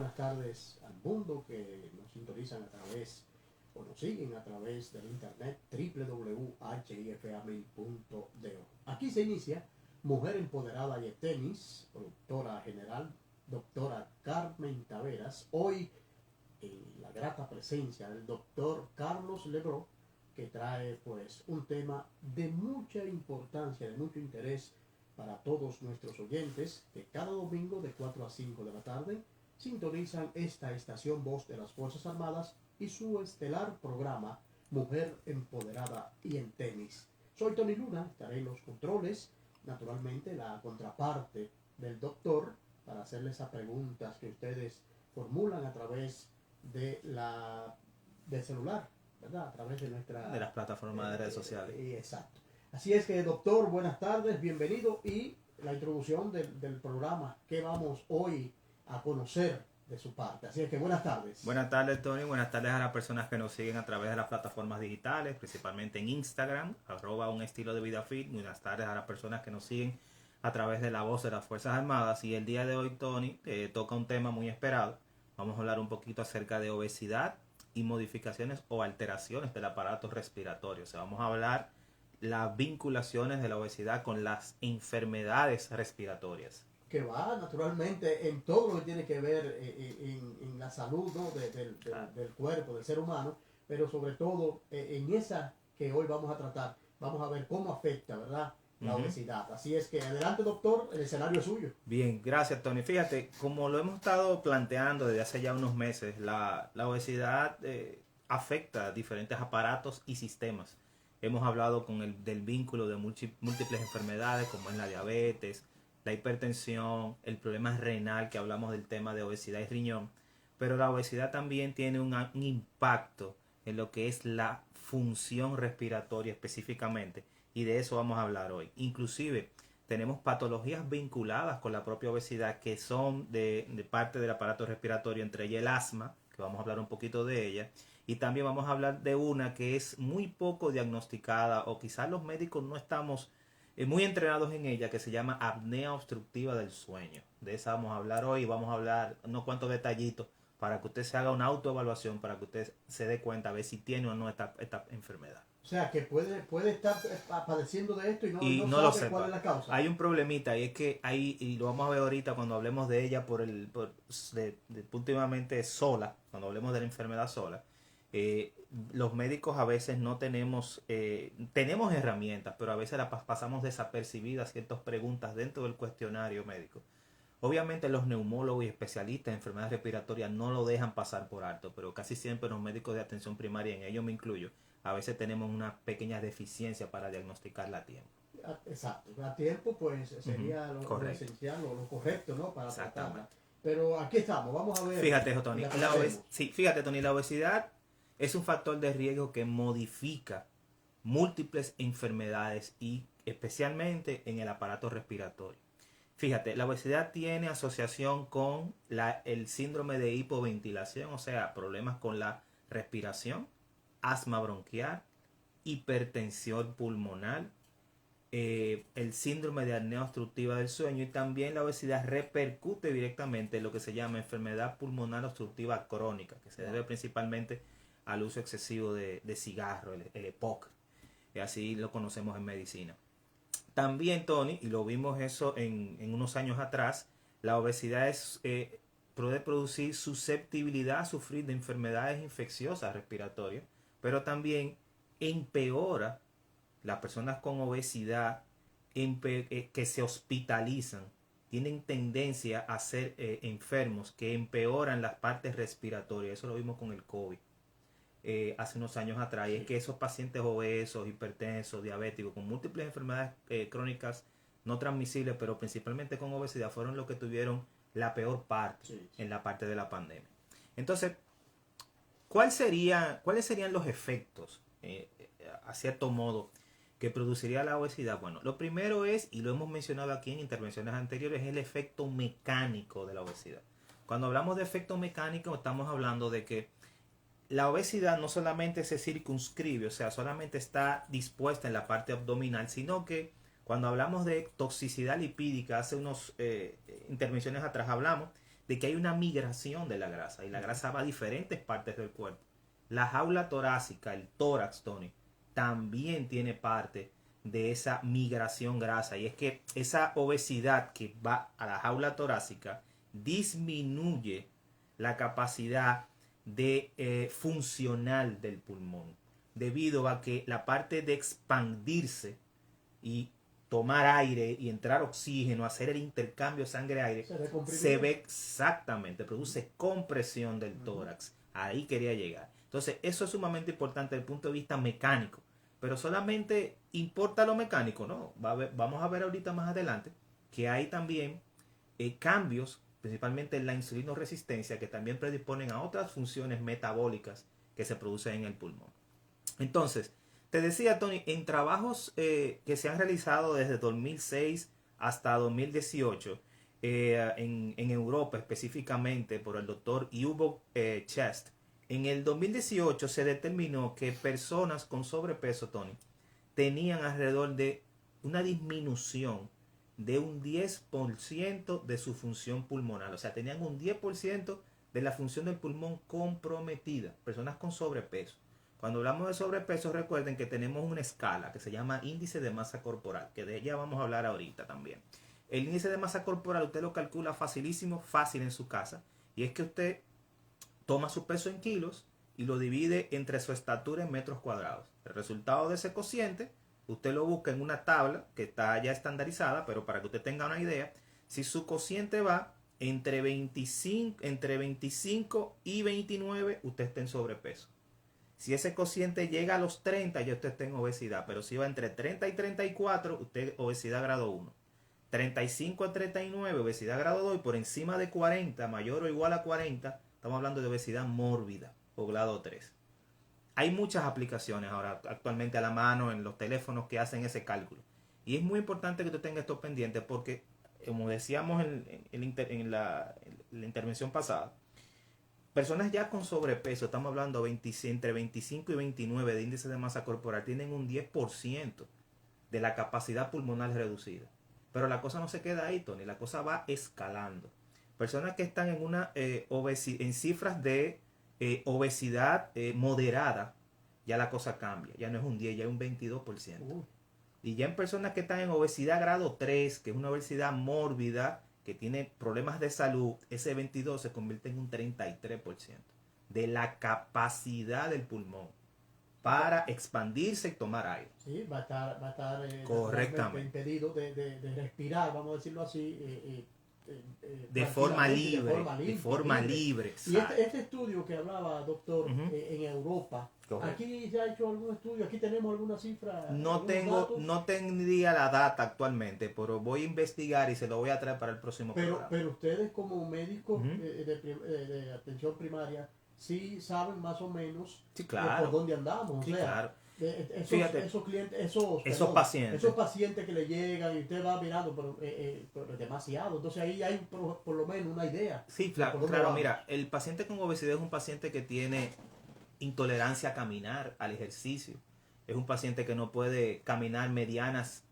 buenas tardes al mundo que nos sintonizan a través o nos siguen a través del internet www.hifamil.do. Aquí se inicia Mujer Empoderada y el Tenis, productora general, doctora Carmen Taveras. Hoy la grata presencia del doctor Carlos Lebró, que trae pues un tema de mucha importancia, de mucho interés para todos nuestros oyentes, que cada domingo de 4 a 5 de la tarde sintonizan esta estación Voz de las Fuerzas Armadas y su estelar programa Mujer Empoderada y en Tenis. Soy Tony Luna, estaré en los controles, naturalmente la contraparte del doctor, para hacerle esas preguntas que ustedes formulan a través del celular, ¿verdad? A través de las plataformas de redes sociales. Exacto. Así es que, doctor, buenas tardes, bienvenido, y la introducción del programa que vamos hoy a conocer de su parte. Así es que buenas tardes. Buenas tardes, Tony. Buenas tardes a las personas que nos siguen a través de las plataformas digitales, principalmente en Instagram, @unestilodevidafit. Buenas tardes a las personas que nos siguen a través de la Voz de las Fuerzas Armadas. Y el día de hoy, Tony, toca un tema muy esperado. Vamos a hablar un poquito acerca de obesidad y modificaciones o alteraciones del aparato respiratorio. O sea, vamos a hablar las vinculaciones de la obesidad con las enfermedades respiratorias. Que va naturalmente en todo lo que tiene que ver en la salud, ¿no? del cuerpo, del ser humano, pero sobre todo en esa que hoy vamos a tratar, vamos a ver cómo afecta, ¿verdad?, la obesidad. Así es que adelante, doctor, el escenario es suyo. Bien, gracias, Tony. Fíjate, como lo hemos estado planteando desde hace ya unos meses, la obesidad afecta a diferentes aparatos y sistemas. Hemos hablado del vínculo de múltiples enfermedades como es la diabetes, la hipertensión, el problema renal, que hablamos del tema de obesidad y riñón, pero la obesidad también tiene un impacto en lo que es la función respiratoria específicamente, y de eso vamos a hablar hoy. Inclusive tenemos patologías vinculadas con la propia obesidad que son de parte del aparato respiratorio, entre ellas el asma, que vamos a hablar un poquito de ella, y también vamos a hablar de una que es muy poco diagnosticada, o quizás los médicos no estamos muy entrenados en ella, que se llama apnea obstructiva del sueño. De esa vamos a hablar hoy, y vamos a hablar unos cuantos detallitos para que usted se haga una autoevaluación, para que usted se dé cuenta a ver si tiene o no esta enfermedad. O sea, que puede estar padeciendo de esto y no sabe lo sepa. cuál es la causa. Hay un problemita, y es que hay, y lo vamos a ver ahorita cuando hablemos de ella últimamente sola, cuando hablemos de la enfermedad sola. Los médicos a veces no tenemos herramientas, pero a veces pasamos desapercibidas ciertas preguntas dentro del cuestionario médico. Obviamente los neumólogos y especialistas en enfermedades respiratorias no lo dejan pasar por alto, pero casi siempre los médicos de atención primaria, en ellos me incluyo, a veces tenemos una pequeña deficiencia para diagnosticarla a tiempo. Exacto, a tiempo pues sería lo esencial o lo correcto, ¿no?, para tratarla. Pero aquí estamos, vamos a ver. Fíjate, Tony, Tony, la obesidad es un factor de riesgo que modifica múltiples enfermedades y especialmente en el aparato respiratorio. Fíjate, la obesidad tiene asociación con el síndrome de hipoventilación, o sea, problemas con la respiración, asma bronquial, hipertensión pulmonar, el síndrome de apnea obstructiva del sueño, y también la obesidad repercute directamente en lo que se llama enfermedad pulmonar obstructiva crónica, que se debe principalmente al uso excesivo de cigarro, el EPOC, y así lo conocemos en medicina. También, Tony, y lo vimos eso en unos años atrás, la obesidad puede producir susceptibilidad a sufrir de enfermedades infecciosas respiratorias, pero también empeora las personas con obesidad que se hospitalizan, tienen tendencia a ser enfermos que empeoran las partes respiratorias. Eso lo vimos con el COVID hace unos años atrás, y es que esos pacientes obesos, hipertensos, diabéticos, con múltiples enfermedades crónicas no transmisibles, pero principalmente con obesidad, fueron los que tuvieron la peor parte en la parte de la pandemia. Entonces, ¿cuáles serían los efectos, a cierto modo, que produciría la obesidad? Bueno, lo primero es, y lo hemos mencionado aquí en intervenciones anteriores, es el efecto mecánico de la obesidad. Cuando hablamos de efecto mecánico, estamos hablando de que la obesidad no solamente se circunscribe, o sea, solamente está dispuesta en la parte abdominal, sino que cuando hablamos de toxicidad lipídica, hace unas intervenciones atrás hablamos de que hay una migración de la grasa y la grasa va a diferentes partes del cuerpo. La jaula torácica, el tórax, Tony, también tiene parte de esa migración grasa, y es que esa obesidad que va a la jaula torácica disminuye la capacidad de funcional del pulmón, debido a que la parte de expandirse y tomar aire y entrar oxígeno, hacer el intercambio sangre-aire, se ve exactamente, produce compresión del tórax. Ahí quería llegar. Entonces, eso es sumamente importante desde el punto de vista mecánico. Pero solamente importa lo mecánico, ¿no? Vamos a ver ahorita más adelante que hay también cambios, principalmente en la insulinoresistencia, que también predisponen a otras funciones metabólicas que se producen en el pulmón. Entonces, te decía, Tony, en trabajos que se han realizado desde 2006 hasta 2018, en Europa específicamente por el doctor Hugo Chest, en el 2018 se determinó que personas con sobrepeso, Tony, tenían alrededor de una disminución de un 10% de su función pulmonar. O sea, tenían un 10% de la función del pulmón comprometida. Personas con sobrepeso. Cuando hablamos de sobrepeso, recuerden que tenemos una escala que se llama índice de masa corporal, que de ella vamos a hablar ahorita también. El índice de masa corporal usted lo calcula facilísimo, fácil en su casa. Y es que usted toma su peso en kilos y lo divide entre su estatura en metros cuadrados. El resultado de ese cociente, usted lo busca en una tabla que está ya estandarizada, pero para que usted tenga una idea, si su cociente va entre 25 y 29, usted está en sobrepeso. Si ese cociente llega a los 30, ya usted está en obesidad, pero si va entre 30 y 34, usted obesidad grado 1. 35 a 39, obesidad grado 2, y por encima de 40, mayor o igual a 40, estamos hablando de obesidad mórbida o grado 3. Hay muchas aplicaciones ahora actualmente a la mano en los teléfonos que hacen ese cálculo. Y es muy importante que tú tengas esto pendiente porque, como decíamos en la intervención pasada, personas ya con sobrepeso, estamos hablando entre 25 y 29 de índice de masa corporal, tienen un 10% de la capacidad pulmonar reducida. Pero la cosa no se queda ahí, Tony, la cosa va escalando. Personas que están en cifras de obesidad moderada, ya la cosa cambia. Ya no es un 10, ya es un 22%. Y ya en personas que están en obesidad grado 3, que es una obesidad mórbida, que tiene problemas de salud, ese 22 se convierte en un 33% de la capacidad del pulmón para expandirse y tomar aire. Sí, va a estar correctamente impedido de respirar, vamos a decirlo así, de forma libre. Y este estudio que hablaba, doctor, en Europa, correcto. ¿Aquí se ha hecho algún estudio? ¿Aquí tenemos alguna cifra? No tendría la data actualmente, pero voy a investigar y se lo voy a traer para el próximo programa. Pero ustedes como médicos de atención primaria, sí saben más o menos por dónde andamos. Sí, claro. Esos pacientes que le llegan y usted va mirando, pero demasiado. Entonces ahí hay por lo menos una idea. Sí, claro. Mira, el paciente con obesidad es un paciente que tiene intolerancia a caminar, al ejercicio. Es un paciente que no puede caminar medianas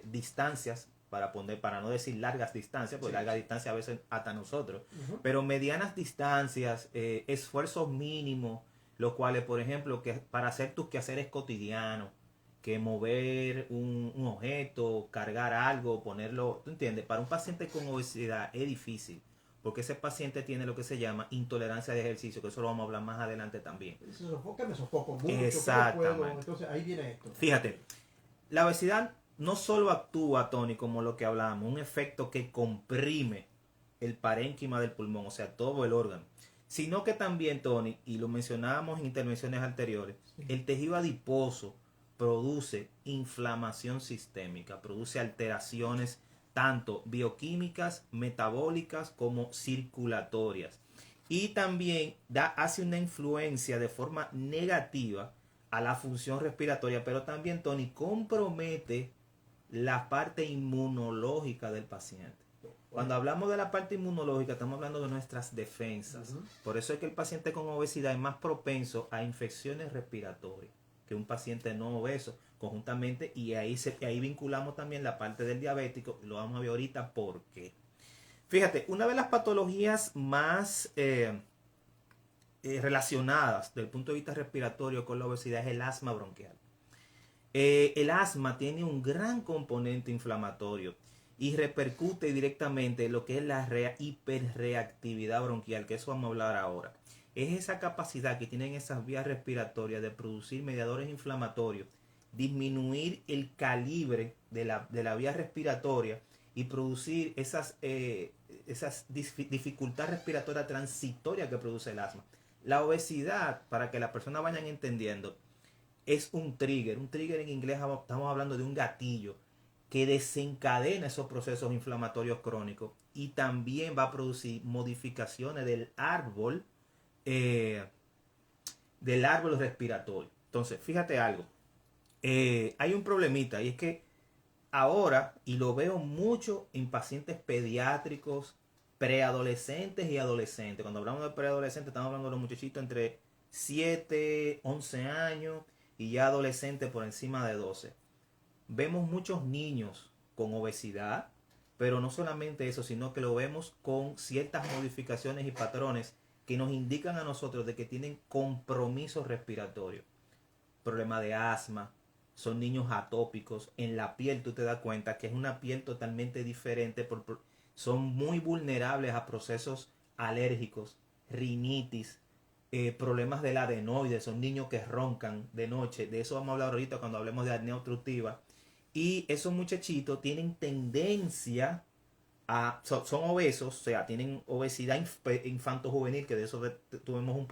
distancias, para no decir largas distancias, porque largas distancias a veces hasta nosotros, pero medianas distancias, esfuerzos mínimos, los cuales, por ejemplo, que para hacer tus quehaceres cotidianos, que mover un objeto, cargar algo, ponerlo, ¿tú entiendes? Para un paciente con obesidad es difícil, porque ese paciente tiene lo que se llama intolerancia de ejercicio, que eso lo vamos a hablar más adelante también. Me sofoco mucho. Exactamente. Entonces ahí viene esto. Fíjate, la obesidad no solo actúa, Tony, como lo que hablábamos, un efecto que comprime el parénquima del pulmón, o sea, todo el órgano, sino que también, Tony, y lo mencionábamos en intervenciones anteriores, el tejido adiposo produce inflamación sistémica, produce alteraciones tanto bioquímicas, metabólicas como circulatorias. Y también hace una influencia de forma negativa a la función respiratoria, pero también, Tony, compromete la parte inmunológica del paciente. Cuando hablamos de la parte inmunológica, estamos hablando de nuestras defensas. Por eso es que el paciente con obesidad es más propenso a infecciones respiratorias que un paciente no obeso, conjuntamente, y ahí vinculamos también la parte del diabético, y lo vamos a ver ahorita por qué. Fíjate, una de las patologías más relacionadas desde el punto de vista respiratorio con la obesidad es el asma bronquial. El asma tiene un gran componente inflamatorio y repercute directamente en lo que es la hiperreactividad bronquial, que eso vamos a hablar ahora. Es esa capacidad que tienen esas vías respiratorias de producir mediadores inflamatorios, disminuir el calibre de la vía respiratoria y producir esas dificultad respiratoria transitoria que produce el asma. La obesidad, para que las personas vayan entendiendo, es un trigger. Un trigger en inglés estamos hablando de un gatillo que desencadena esos procesos inflamatorios crónicos y también va a producir modificaciones del árbol respiratorio. Entonces, fíjate algo. Hay un problemita y es que ahora, y lo veo mucho en pacientes pediátricos, preadolescentes y adolescentes. Cuando hablamos de preadolescentes, estamos hablando de los muchachitos entre 7, 11 años y ya adolescentes por encima de 12. Vemos muchos niños con obesidad, pero no solamente eso, sino que lo vemos con ciertas modificaciones y patrones que nos indican a nosotros de que tienen compromisos respiratorios. Problema de asma, son niños atópicos. En la piel tú te das cuenta que es una piel totalmente diferente, son muy vulnerables a procesos alérgicos, rinitis, problemas del adenoides, son niños que roncan de noche. De eso vamos a hablar ahorita cuando hablemos de apnea obstructiva. Y esos muchachitos tienen tendencia son obesos, o sea, tienen obesidad infanto-juvenil, que de eso tuvimos un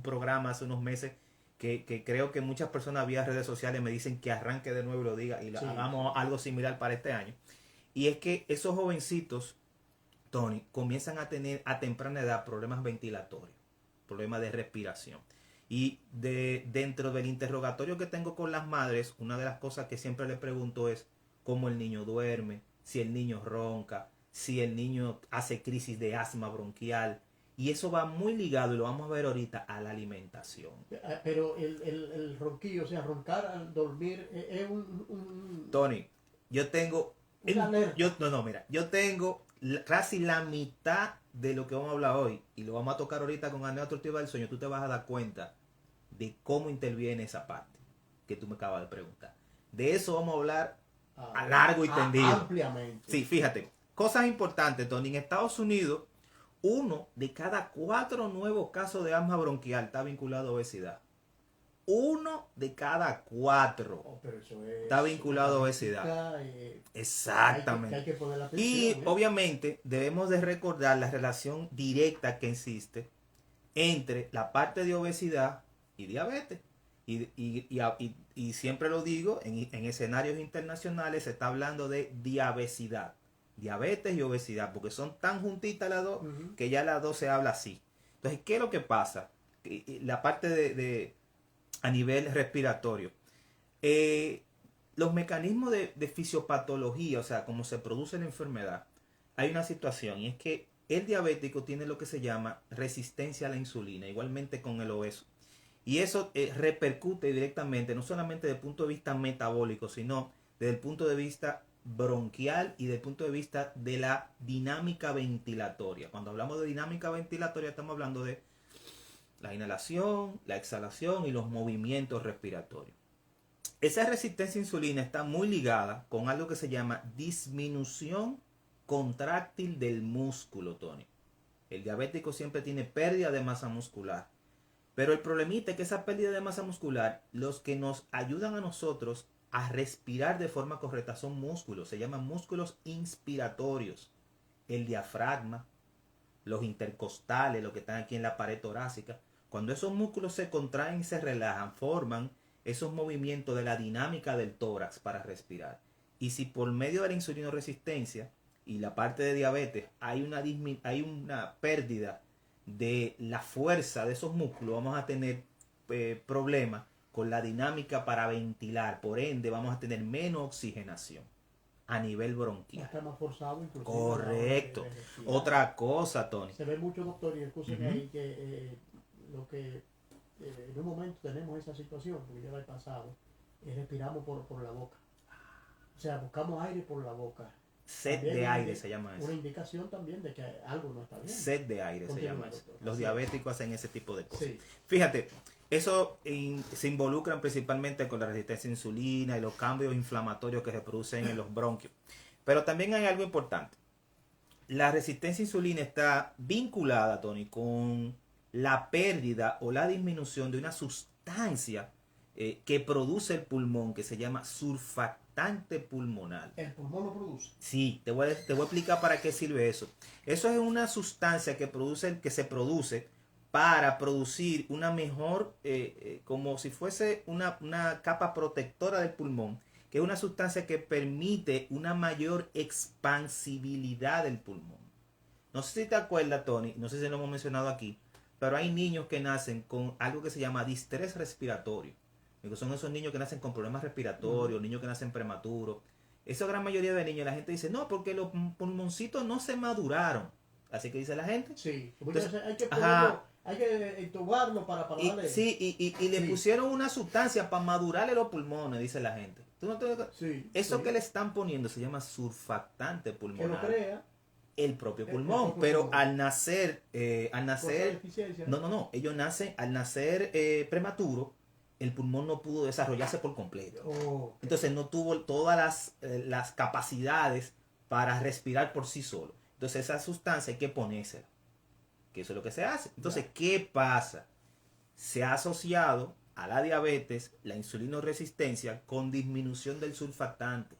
programa hace unos meses que creo que muchas personas vía redes sociales me dicen que arranque de nuevo y lo diga y hagamos algo similar para este año. Y es que esos jovencitos, Tony, comienzan a tener a temprana edad problemas ventilatorios, problemas de respiración. Y dentro del interrogatorio que tengo con las madres, una de las cosas que siempre le pregunto es cómo el niño duerme, si el niño ronca, si el niño hace crisis de asma bronquial. Y eso va muy ligado, y lo vamos a ver ahorita, a la alimentación. Pero el ronquillo, o sea, roncar al dormir es un... Tony, yo tengo... yo tengo casi la mitad de lo que vamos a hablar hoy, y lo vamos a tocar ahorita con apnea obstructiva del sueño. Tú te vas a dar cuenta de cómo interviene esa parte que tú me acabas de preguntar. De eso vamos a hablar a largo y tendido. Ampliamente. Sí, fíjate. Cosas importantes, Tony. En Estados Unidos, 1 de cada 4 nuevos casos de asma bronquial está vinculado a obesidad. 1 de cada 4 está vinculado a obesidad. Exactamente. Hay que poner la atención, y obviamente debemos de recordar la relación directa que existe entre la parte de obesidad y diabetes. Y siempre lo digo, en escenarios internacionales se está hablando de diabesidad. Diabetes y obesidad, porque son tan juntitas las dos que ya las dos se habla así. Entonces, ¿qué es lo que pasa? La parte a nivel respiratorio. Los mecanismos de fisiopatología, o sea, cómo se produce la enfermedad, hay una situación, y es que el diabético tiene lo que se llama resistencia a la insulina, igualmente con el obeso. Y eso repercute directamente, no solamente desde el punto de vista metabólico, sino desde el punto de vista bronquial y desde el punto de vista de la dinámica ventilatoria. Cuando hablamos de dinámica ventilatoria estamos hablando de la inhalación, la exhalación y los movimientos respiratorios. Esa resistencia a insulina está muy ligada con algo que se llama disminución contráctil del músculo, Tony. El diabético siempre tiene pérdida de masa muscular. Pero el problemita es que esa pérdida de masa muscular, los que nos ayudan a nosotros a respirar de forma correcta son músculos, se llaman músculos inspiratorios. El diafragma, los intercostales, los que están aquí en la pared torácica. Cuando esos músculos se contraen y se relajan, forman esos movimientos de la dinámica del tórax para respirar. Y si por medio de la insulinoresistencia y la parte de diabetes hay una pérdida de la fuerza de esos músculos, vamos a tener problemas con la dinámica para ventilar. Por ende, vamos a tener menos oxigenación a nivel bronquial. Está más forzado, inclusive. Correcto. Otra cosa, Tony. Se ve mucho, doctor, y escúcheme ahí que lo que en un momento tenemos esa situación, porque ya lo he pasado, respiramos por la boca. O sea, buscamos aire por la boca. Sed También de una aire se llama eso. Una indicación también de que algo no está bien. Sed de aire se Continúa, llama eso. doctor. Los Así diabéticos hacen ese tipo de cosas. Sí. Fíjate, eso se involucran principalmente con la resistencia a insulina y los cambios inflamatorios que se producen en los bronquios. Pero también hay algo importante. La resistencia a insulina está vinculada, Tony, con la pérdida o la disminución de una sustancia que produce el pulmón, que se llama surfactante pulmonar. El pulmón lo produce. Sí, te voy a explicar para qué sirve eso. Eso es una sustancia que se produce para producir una mejor, como si fuese una capa protectora del pulmón, que es una sustancia que permite una mayor expansibilidad del pulmón. No sé si te acuerdas, Tony, no sé si lo hemos mencionado aquí, pero hay niños que nacen con algo que se llama distrés respiratorio. Son esos niños que nacen con problemas respiratorios, niños que nacen prematuros. Esa gran mayoría de niños, la gente dice, no, porque los pulmoncitos no se maduraron. Así que dice la gente. Sí, entonces, hay que ponerlo, hay que entubarlo para darle. Sí, y le pusieron una sustancia para madurarle los pulmones, dice la gente. ¿Tú no te... Sí, Eso sí. que le están poniendo se llama surfactante Que pulmonar. lo crea. El propio pulmón, propio pero pulmón. al nacer, ellos nacen, al nacer prematuro, el pulmón no pudo desarrollarse por completo. Oh, Entonces no tuvo todas las capacidades para respirar por sí solo. Entonces esa sustancia hay que ponérsela, que eso es lo que se hace. Entonces, ¿qué pasa? Se ha asociado a la diabetes, la insulinoresistencia, con disminución del surfactante.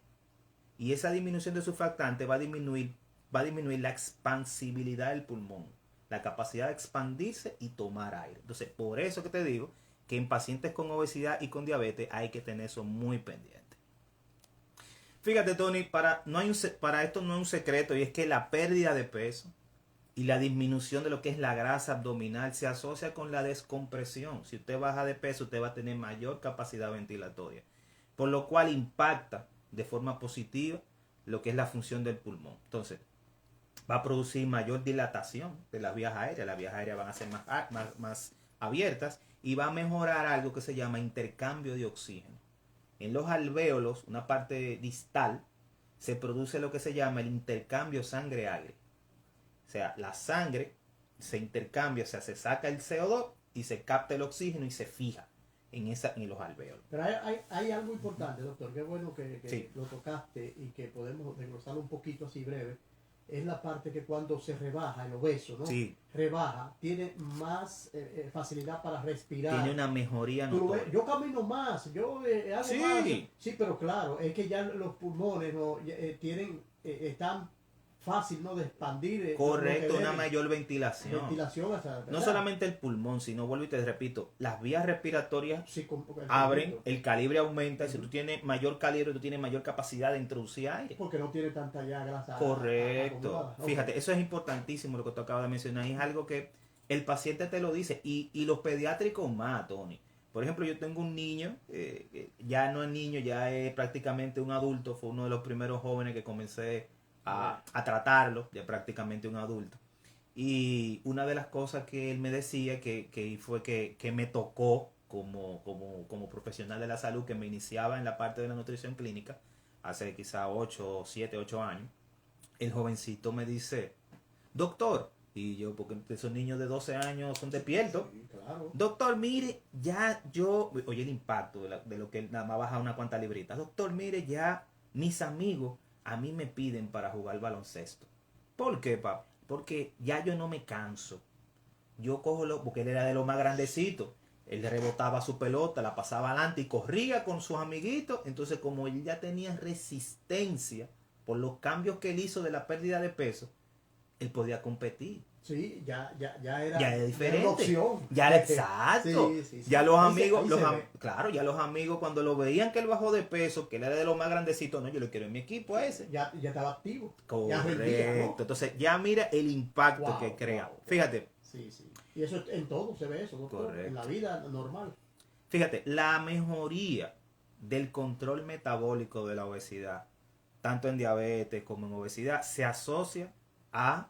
Y esa disminución del surfactante va a disminuir la expansibilidad del pulmón, la capacidad de expandirse y tomar aire. Entonces, por eso que te digo que en pacientes con obesidad y con diabetes hay que tener eso muy pendiente. Fíjate, Tony, para esto no hay un secreto, y es que la pérdida de peso y la disminución de lo que es la grasa abdominal se asocia con la descompresión. Si usted baja de peso, usted va a tener mayor capacidad ventilatoria, por lo cual impacta de forma positiva lo que es la función del pulmón. Entonces, va a producir mayor dilatación de las vías aéreas. Las vías aéreas van a ser más abiertas y va a mejorar algo que se llama intercambio de oxígeno. En los alvéolos, una parte distal, se produce lo que se llama el intercambio sangre-aire. O sea, la sangre se intercambia, o sea, se saca el CO2 y se capta el oxígeno y se fija en los alvéolos. Pero hay algo importante, doctor, qué bueno que Sí. lo tocaste y que podemos desglosarlo un poquito así breve. Es la parte que cuando se rebaja, el obeso, ¿no? Sí. Rebaja, tiene más facilidad para respirar. Tiene una mejoría Tú lo ves, notoria. yo camino más, yo hago Sí. más. Sí, pero claro, es que ya los pulmones no están fácil, ¿no? De expandir. Correcto, lo que una deben. mayor ventilación. Ventilación hasta, No solamente el pulmón, sino, vuelvo y te repito, las vías respiratorias sí, abren, el calibre aumenta, y si tú tienes mayor calibre, tú tienes mayor capacidad de introducir aire. Porque no tiene tanta ya grasa. Correcto. acumulada. Fíjate, Ok. eso es importantísimo lo que tú acabas de mencionar, y es algo que el paciente te lo dice, y los pediátricos más, Tony. Por ejemplo, yo tengo un niño, ya no es niño, ya es prácticamente un adulto, fue uno de los primeros jóvenes que comencé a tratarlo, ya prácticamente un adulto. Y una de las cosas que él me decía fue que me tocó como profesional de la salud, que me iniciaba en la parte de la nutrición clínica hace quizá 8 años. El jovencito me dice, doctor, y yo, porque esos niños de 12 años son despiertos, Sí, claro. doctor, mire, ya yo, oye el impacto de lo que él nada más baja una cuanta libritas, doctor, mire, ya mis amigos a mí me piden para jugar baloncesto. ¿Por qué, papá? Porque ya yo no me canso. Yo cojo porque él era de los más grandecitos. Él rebotaba su pelota, la pasaba adelante y corría con sus amiguitos. Entonces, como él ya tenía resistencia por los cambios que él hizo de la pérdida de peso, él podía competir. Sí, ya era. Ya era Ya era diferente. una opción. Ya era exacto. Sí. Ya los Ahí se- amigos, ahí se ve. claro, ya los amigos cuando lo veían que él bajó de peso, que él era de los más grandecitos, no, yo lo quiero en mi equipo a ese. Ya estaba activo. Ya Correcto. rendía, ¿no? Entonces, ya mira el impacto Wow, que crea. wow. Fíjate, Sí. Y eso en todo se ve eso, doctor. Correcto. En la vida normal. fíjate, la mejoría del control metabólico de la obesidad, tanto en diabetes como en obesidad, se asocia a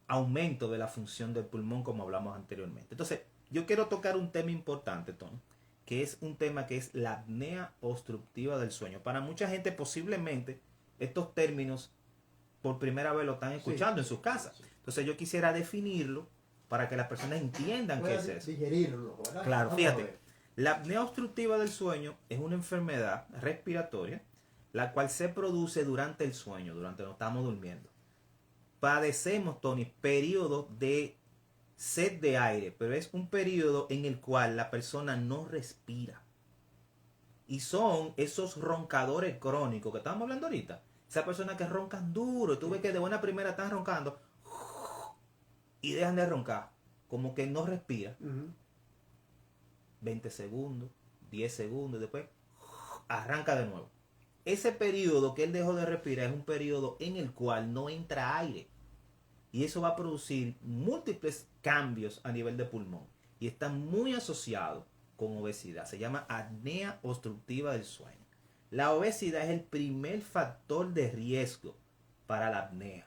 aumento de la función del pulmón, como hablamos anteriormente. Entonces, yo quiero tocar un tema importante, Tom, que es un tema que es la apnea obstructiva del sueño. Para mucha gente posiblemente estos términos por primera vez lo están escuchando en sus casas. Entonces yo quisiera definirlo para que las personas entiendan qué es eso. Digerirlo, ¿verdad? Claro, fíjate, la apnea obstructiva del sueño es una enfermedad respiratoria la cual se produce durante el sueño, durante no estamos durmiendo. Padecemos, Tony, periodos de sed de aire, pero es un periodo en el cual la persona no respira. Y son esos roncadores crónicos que estamos hablando ahorita. Esas personas que roncan duro, y tú ves que de buena primera están roncando y dejan de roncar, como que no respira. 20 segundos, 10 segundos, y después arranca de nuevo. Ese periodo que él dejó de respirar es un periodo en el cual no entra aire. Y eso va a producir múltiples cambios a nivel de pulmón. Y está muy asociado con obesidad. Se llama apnea obstructiva del sueño. La obesidad es el primer factor de riesgo para la apnea.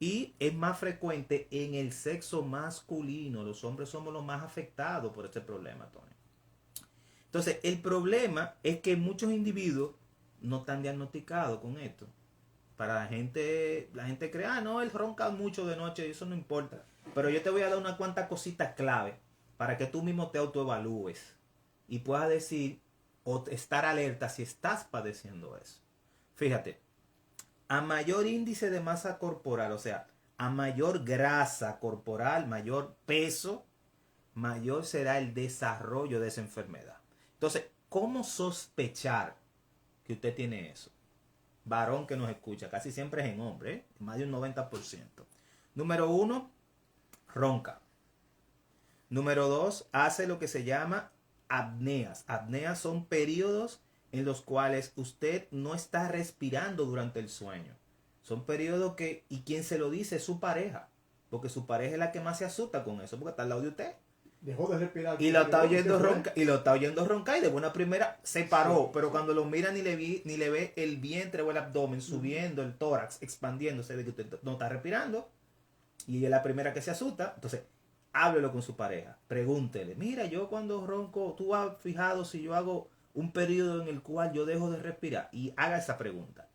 Y es más frecuente en el sexo masculino. Los hombres somos los más afectados por este problema, Tony. Entonces, el problema es que muchos individuos no están diagnosticados con esto. Para la gente cree, no, él ronca mucho de noche y eso no importa. Pero yo te voy a dar unas cuantas cositas clave para que tú mismo te autoevalúes y puedas decir o estar alerta si estás padeciendo eso. Fíjate, a mayor índice de masa corporal, o sea, a mayor grasa corporal, mayor peso, mayor será el desarrollo de esa enfermedad. Entonces, ¿cómo sospechar que usted tiene eso? Varón que nos escucha, casi siempre es en hombre, más de un 90%. Número 1, ronca. Número 2, hace lo que se llama apneas. Apneas son periodos en los cuales usted no está respirando durante el sueño. Son periodos que, y quien se lo dice es su pareja, porque su pareja es la que más se asusta con eso, porque está al lado de usted. Dejó de respirar. Y lo está oyendo roncar, y de buena primera se paró, pero cuando lo mira ni le ve el vientre o el abdomen subiendo, el tórax expandiéndose, de que usted no está respirando, y ella es la primera que se asusta. Entonces, háblelo con su pareja, pregúntele, mira, yo cuando ronco, tú has fijado si yo hago un periodo en el cual yo dejo de respirar, y haga esa pregunta.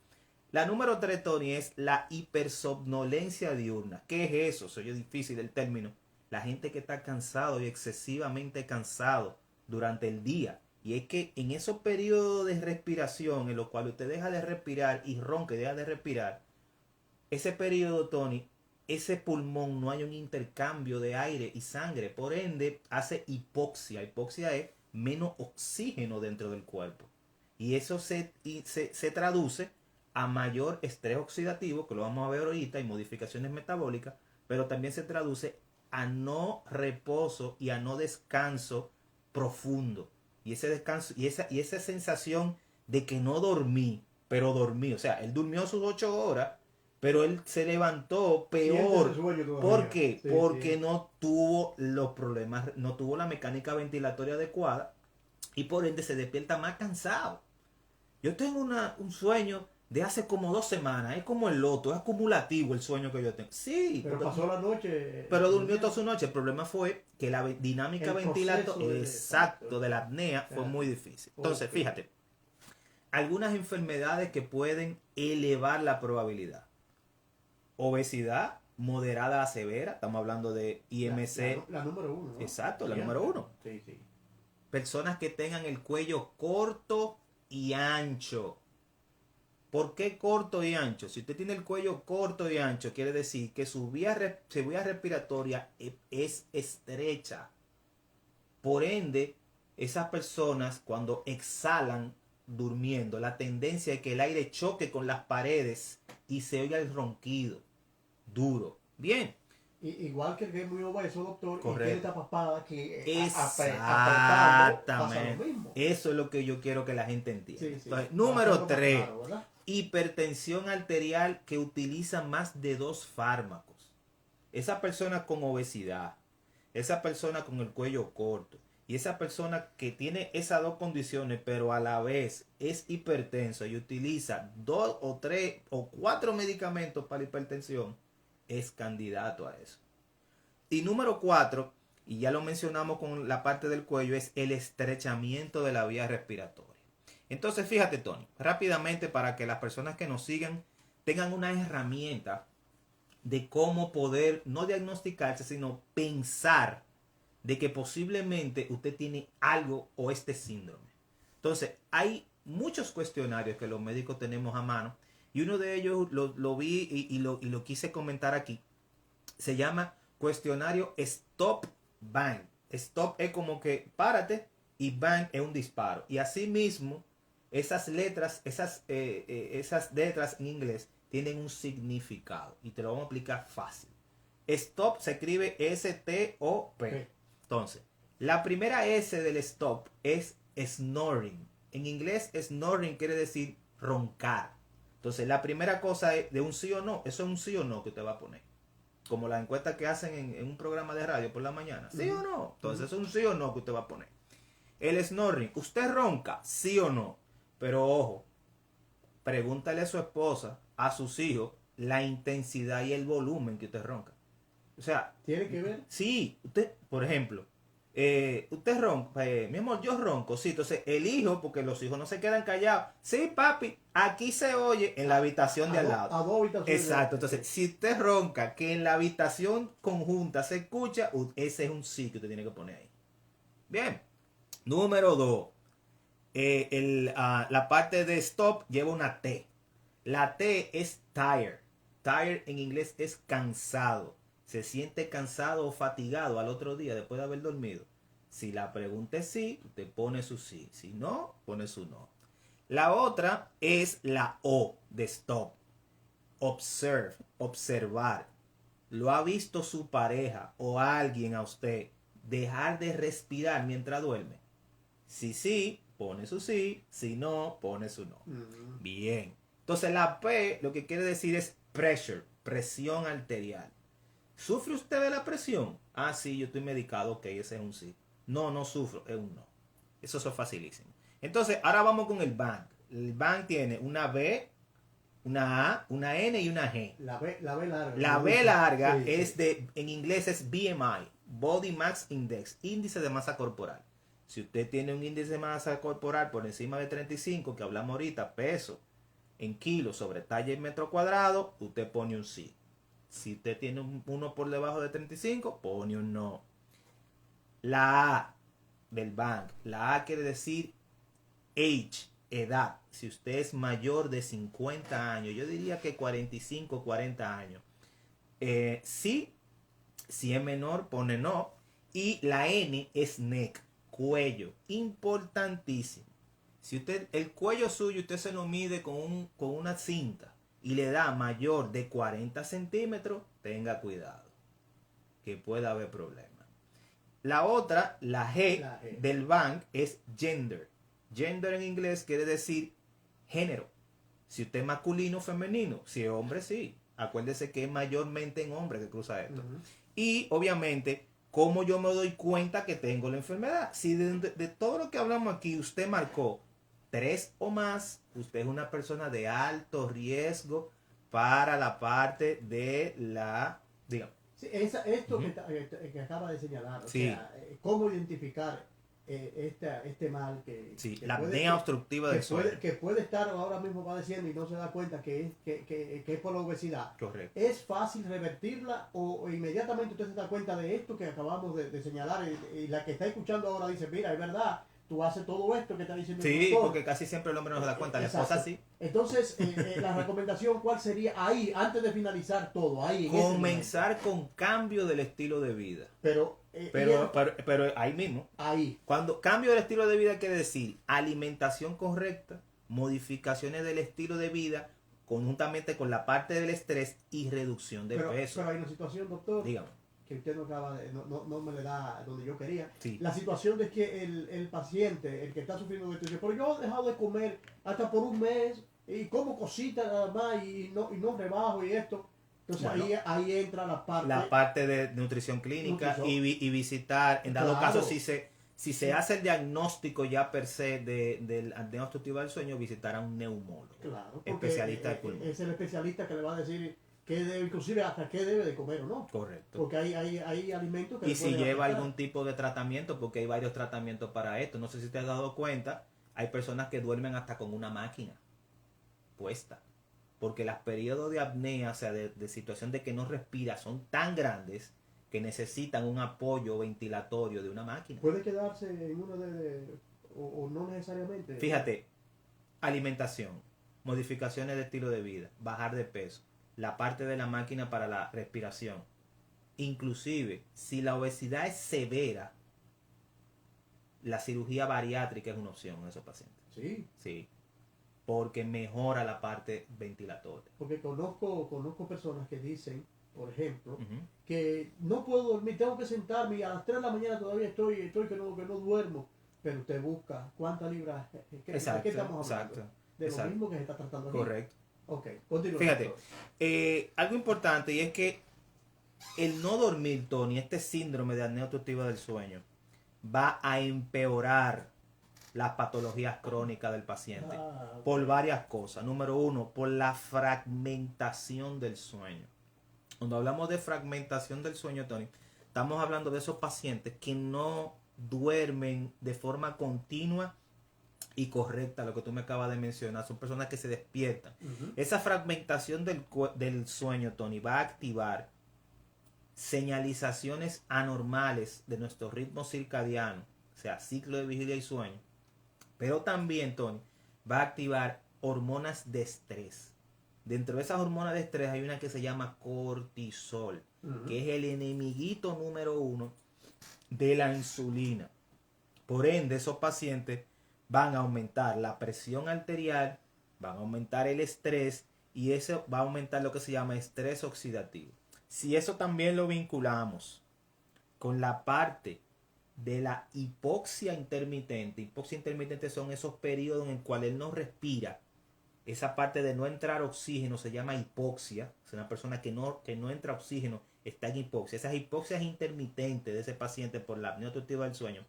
La número 3, Tony, es la hipersomnolencia diurna. ¿Qué es eso? Soy difícil el término. La gente que está cansado y excesivamente cansado durante el día. Y es que en esos periodos de respiración en los cuales usted deja de respirar y ronca y deja de respirar, ese periodo, Tony, ese pulmón no hay un intercambio de aire y sangre. Por ende, hace hipoxia. Hipoxia es menos oxígeno dentro del cuerpo. Y eso se traduce a mayor estrés oxidativo, que lo vamos a ver ahorita, y modificaciones metabólicas, pero también se traduce a no reposo y a no descanso profundo. Y ese descanso y esa sensación de que no dormí, pero dormí. O sea, él durmió sus 8 horas, pero él se levantó peor. ¿Por qué? Porque no tuvo los problemas, no tuvo la mecánica ventilatoria adecuada y por ende se despierta más cansado. Yo tengo un sueño de hace como 2 semanas, es como el loto, es acumulativo el sueño que yo tengo. Sí, pero pasó la noche. Pero durmió toda su noche. El problema fue que la dinámica ventilatoria de la apnea fue muy difícil. Entonces, fíjate, algunas enfermedades que pueden elevar la probabilidad. Obesidad moderada a severa, estamos hablando de IMC. La número 1, ¿no? Exacto, la número 1. Sí, sí. Personas que tengan el cuello corto y ancho. ¿Por qué corto y ancho? Si usted tiene el cuello corto y ancho, quiere decir que su vía respiratoria es estrecha. Por ende, esas personas cuando exhalan durmiendo, la tendencia es que el aire choque con las paredes y se oiga el ronquido duro. Bien. Igual que el que es muy obeso, doctor, correcto, y tiene esta papada que exactamente. Eso es lo que yo quiero que la gente entienda. Sí, sí. Entonces, número 3, claro, hipertensión arterial que utiliza más de 2 fármacos. Esa persona con obesidad, esa persona con el cuello corto y esa persona que tiene esas 2 condiciones pero a la vez es hipertenso y utiliza 2 o 3 o 4 medicamentos para la hipertensión, es candidato a eso. Y número 4, y ya lo mencionamos con la parte del cuello, es el estrechamiento de la vía respiratoria. Entonces, fíjate, Tony, rápidamente para que las personas que nos sigan tengan una herramienta de cómo poder no diagnosticarse, sino pensar de que posiblemente usted tiene algo o este síndrome. Entonces, hay muchos cuestionarios que los médicos tenemos a mano y uno de ellos lo vi y lo quise comentar aquí. Se llama cuestionario Stop Bang. Stop es como que párate y bang es un disparo. Y así mismo, esas letras en inglés tienen un significado y te lo vamos a explicar fácil. Stop se escribe S-T-O-P. Entonces, la primera S del stop es snoring. En inglés, snoring quiere decir roncar. Entonces, la primera cosa es de un sí o no. Eso es un sí o no que usted va a poner. Como la encuesta que hacen en un programa de radio por la mañana. ¿Sí o no? Entonces, es un sí o no que usted va a poner. El snoring. ¿Usted ronca? ¿Sí o no? Pero ojo, pregúntale a su esposa, a sus hijos, la intensidad y el volumen que usted ronca. O sea, ¿tiene que ver? Sí, usted, por ejemplo, usted ronca, mi amor, yo ronco, sí, entonces el hijo, porque los hijos no se quedan callados, sí, papi, aquí se oye en la habitación de al lado. A dos habitaciones. Exacto, entonces, si usted ronca que en la habitación conjunta se escucha, ese es un sí que usted tiene que poner ahí. Bien, número 2, la parte de stop lleva una T. La T es tired. Tired en inglés es cansado. Se siente cansado o fatigado al otro día después de haber dormido. Si la pregunta es sí, usted pone su sí. Si no, pone su no. La otra es la O de stop. Observe, observar. ¿Lo ha visto su pareja o alguien a usted dejar de respirar mientras duerme? Si sí, pone su sí. Si no, pone su no. Bien. Entonces la P lo que quiere decir es pressure, presión arterial. ¿Sufre usted de la presión? Ah, sí, yo estoy medicado. Ok, ese es un sí. No, no sufro, es un no. Eso es facilísimo. Entonces, ahora vamos con el bang. El bang tiene una B, una A, una N y una G. La B larga. La B larga sí, es de, en inglés es BMI, Body Mass Index, índice de masa corporal. Si usted tiene un índice de masa corporal por encima de 35, que hablamos ahorita, peso en kilos sobre talla en metro cuadrado, usted pone un sí. Si usted tiene uno por debajo de 35, pone un no. La A del bang. La A quiere decir age, edad. Si usted es mayor de 50 años, yo diría que 45, 40 años. Sí, si es menor, pone no. Y la N es neck, cuello. Importantísimo. Si usted, el cuello suyo, usted se lo mide con una cinta y le da mayor de 40 centímetros, tenga cuidado, que puede haber problemas. La otra, la G del bang, es gender. Gender en inglés quiere decir género. Si usted es masculino o femenino, si es hombre, sí. Acuérdese que es mayormente en hombre que cruza esto. Y obviamente, ¿cómo yo me doy cuenta que tengo la enfermedad? Si de todo lo que hablamos aquí usted marcó 3 o más, usted es una persona de alto riesgo para la parte de la, digamos. Sí, esto que acaba de señalar, o sea, cómo identificar este mal que la apnea obstructiva del sueño. Que puede estar ahora mismo padeciendo y no se da cuenta que es por la obesidad. Correcto. ¿Es fácil revertirla o inmediatamente usted se da cuenta de esto que acabamos de señalar y la que está escuchando ahora dice, mira, es verdad, tú haces todo esto que está diciendo el Sí, doctor? porque casi siempre el hombre no se da cuenta, la esposa sí. Entonces, la recomendación, ¿cuál sería ahí, antes de finalizar todo? Ahí, comenzar con cambio del estilo de vida. Pero ahí mismo. Ahí. Cuando cambio del estilo de vida quiere decir alimentación correcta, modificaciones del estilo de vida, conjuntamente con la parte del estrés y reducción de peso. Pero hay una situación, doctor. Dígame. Que usted no me le da donde yo quería. Sí. La situación de que el paciente, el que está sufriendo de esto, dice, pero yo he dejado de comer hasta por un mes y como cositas nada más y no rebajo y esto. Entonces bueno, ahí entra la parte de nutrición clínica y visitar, en dado caso si se hace el diagnóstico ya per se del apnea obstructiva del sueño, visitar a un neumólogo, especialista de pulmón. Es el especialista que le va a decir inclusive hasta qué debe de comer o no. Correcto. Porque hay alimentos que... Y si lleva algún tipo de tratamiento, porque hay varios tratamientos para esto. No sé si te has dado cuenta, Hay personas que duermen hasta con una máquina puesta. Porque los periodos de apnea, o sea, de situación de que no respira, son tan grandes que necesitan un apoyo ventilatorio de una máquina. ¿Puede quedarse en uno o no necesariamente? Fíjate, alimentación, modificaciones de estilo de vida, bajar de peso, la parte de la máquina para la respiración. Inclusive, si la obesidad es severa, la cirugía bariátrica es una opción en esos pacientes. Sí. Sí. Porque mejora la parte ventilatoria. Porque conozco personas que dicen, por ejemplo, que no puedo dormir, tengo que sentarme y a las 3 de la mañana todavía estoy que no duermo. Pero usted busca cuántas libras, ¿de qué estamos hablando? Exacto. De lo mismo que se está tratando aquí. Correcto. Ok, continúa. Fíjate, algo importante y es que el no dormir, Tony, este síndrome de apnea obstructiva del sueño, va a empeorar las patologías crónicas del paciente por varias cosas. Número uno, por la fragmentación del sueño. Cuando hablamos de fragmentación del sueño, Tony, estamos hablando de esos pacientes que no duermen de forma continua y correcta, lo que tú me acabas de mencionar. Son personas que se despiertan. Esa fragmentación del sueño, Tony, va a activar señalizaciones anormales de nuestro ritmo circadiano, o sea, ciclo de vigilia y sueño. Pero también, Tony, va a activar hormonas de estrés. Dentro de esas hormonas de estrés hay una que se llama cortisol, que es el enemiguito número 1 de la insulina. Por ende, esos pacientes van a aumentar la presión arterial, van a aumentar el estrés y eso va a aumentar lo que se llama estrés oxidativo. Si eso también lo vinculamos con la parte de la hipoxia intermitente son esos periodos en el cual él no respira. Esa parte de no entrar oxígeno se llama hipoxia. Es una persona que no entra oxígeno, está en hipoxia. Esas hipoxias intermitentes de ese paciente por la apnea obstructiva del sueño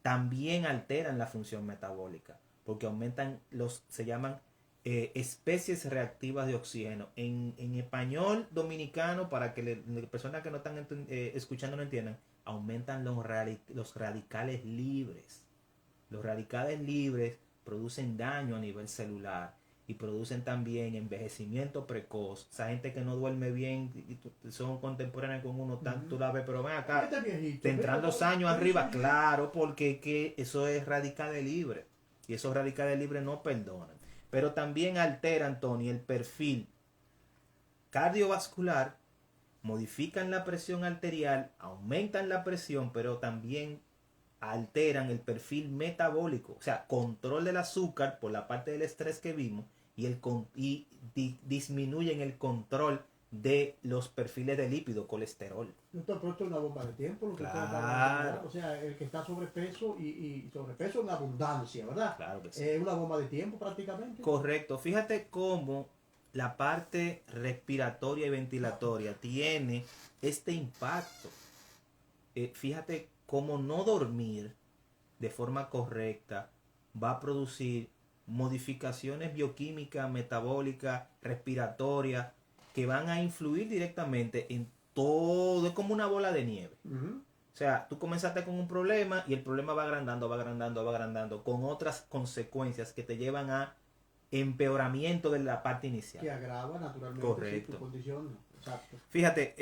también alteran la función metabólica porque aumentan se llaman especies reactivas de oxígeno. En español dominicano, para que las personas que no están escuchando no entiendan, aumentan los radicales libres. Los radicales libres producen daño a nivel celular y producen también envejecimiento precoz. Esa gente que no duerme bien son contemporáneos con uno, tú la ves, pero ven acá, te entran los años arriba, claro, porque eso es radicales libres y esos radicales libres no perdonan. Pero también alteran, Tony, el perfil cardiovascular, modifican la presión arterial, aumentan la presión, pero también alteran el perfil metabólico, o sea, control del azúcar por la parte del estrés que vimos y disminuyen el control de los perfiles de lípido, colesterol. Esto es una bomba de tiempo, lo que claro. O sea, el que está sobrepeso y sobrepeso en abundancia, ¿verdad? Claro que sí. Es una bomba de tiempo prácticamente. Correcto. Fíjate cómo la parte respiratoria y ventilatoria tiene este impacto. Fíjate cómo no dormir de forma correcta va a producir modificaciones bioquímicas, metabólicas, respiratorias, que van a influir directamente en todo. Es como una bola de nieve. O sea, tú comenzaste con un problema y el problema va agrandando, con otras consecuencias que te llevan a empeoramiento de la parte inicial. Que agrava naturalmente. Correcto. Tu condición. Exacto. Fíjate,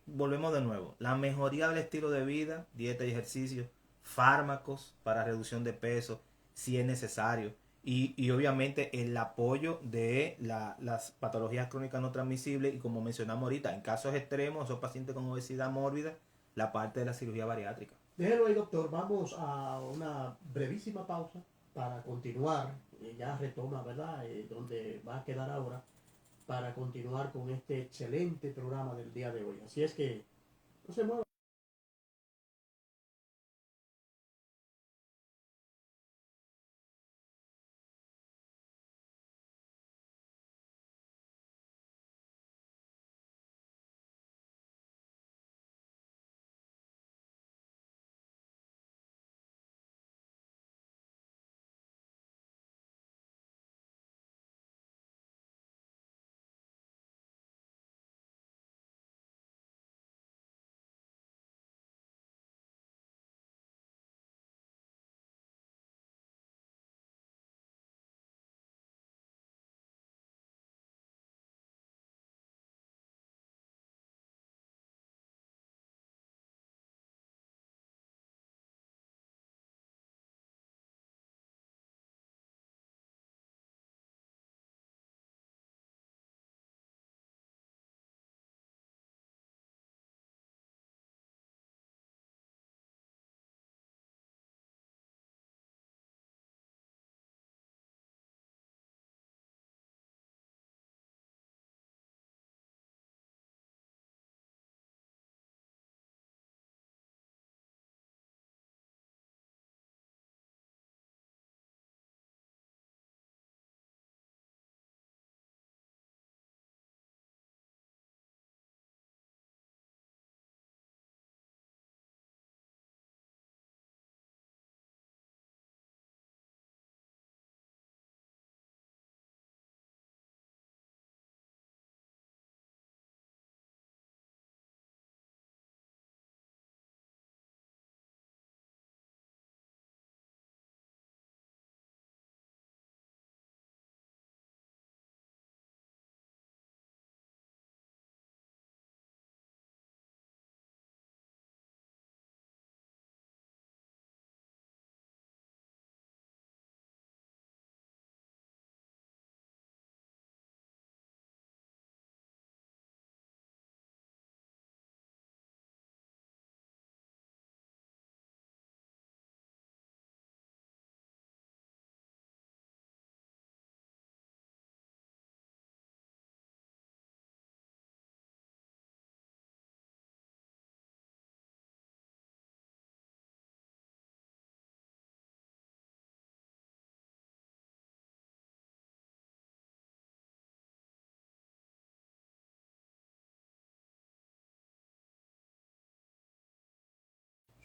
volvemos de nuevo. La mejoría del estilo de vida, dieta y ejercicio, fármacos para reducción de peso, si es necesario. Y obviamente el apoyo de las patologías crónicas no transmisibles y como mencionamos ahorita, en casos extremos, esos pacientes con obesidad mórbida, la parte de la cirugía bariátrica. Déjelo ahí, doctor. Vamos a una brevísima pausa para continuar. Ya retoma, ¿verdad? Donde va a quedar ahora para continuar con este excelente programa del día de hoy. Así es que no se mueva.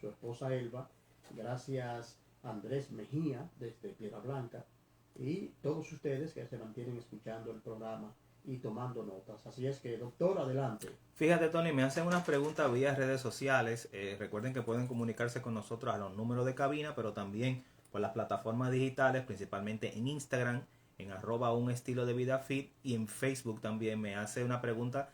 su esposa Elba, gracias a Andrés Mejía desde Piedra Blanca y todos ustedes que se mantienen escuchando el programa y tomando notas. Así es que, doctor, adelante. Fíjate, Tony, me hacen unas preguntas vía redes sociales. Recuerden que pueden comunicarse con nosotros a los números de cabina, pero también por las plataformas digitales, principalmente en Instagram, en @unestilodevidafit, y en Facebook también. Me hace una pregunta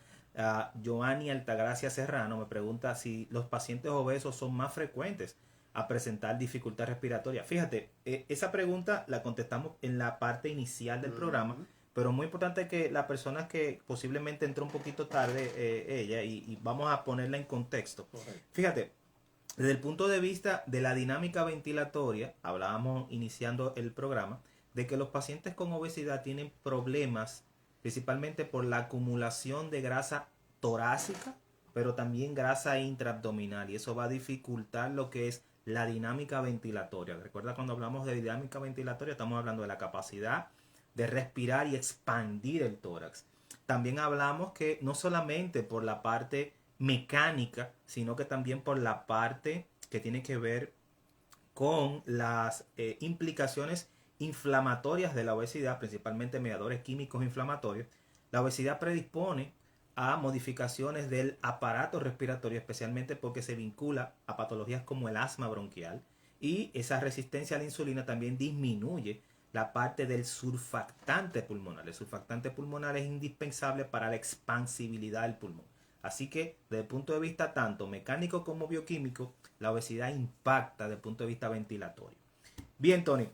Joanny Altagracia Serrano, me pregunta si los pacientes obesos son más frecuentes a presentar dificultad respiratoria. Fíjate, esa pregunta la contestamos en la parte inicial del programa, pero muy importante que la persona que posiblemente entró un poquito tarde, ella, y vamos a ponerla en contexto. Correcto. Fíjate, desde el punto de vista de la dinámica ventilatoria, hablábamos iniciando el programa, de que los pacientes con obesidad tienen problemas principalmente por la acumulación de grasa torácica, pero también grasa intraabdominal, y eso va a dificultar lo que es la dinámica ventilatoria. Recuerda, cuando hablamos de dinámica ventilatoria estamos hablando de la capacidad de respirar y expandir el tórax. También hablamos que no solamente por la parte mecánica, sino que también por la parte que tiene que ver con las implicaciones inflamatorias de la obesidad, principalmente mediadores químicos inflamatorios. La obesidad predispone a modificaciones del aparato respiratorio, especialmente porque se vincula a patologías como el asma bronquial, y esa resistencia a la insulina también disminuye la parte del surfactante pulmonar. El surfactante pulmonar es indispensable para la expansibilidad del pulmón. Así que, desde el punto de vista tanto mecánico como bioquímico, la obesidad impacta desde el punto de vista ventilatorio. Bien, Tony,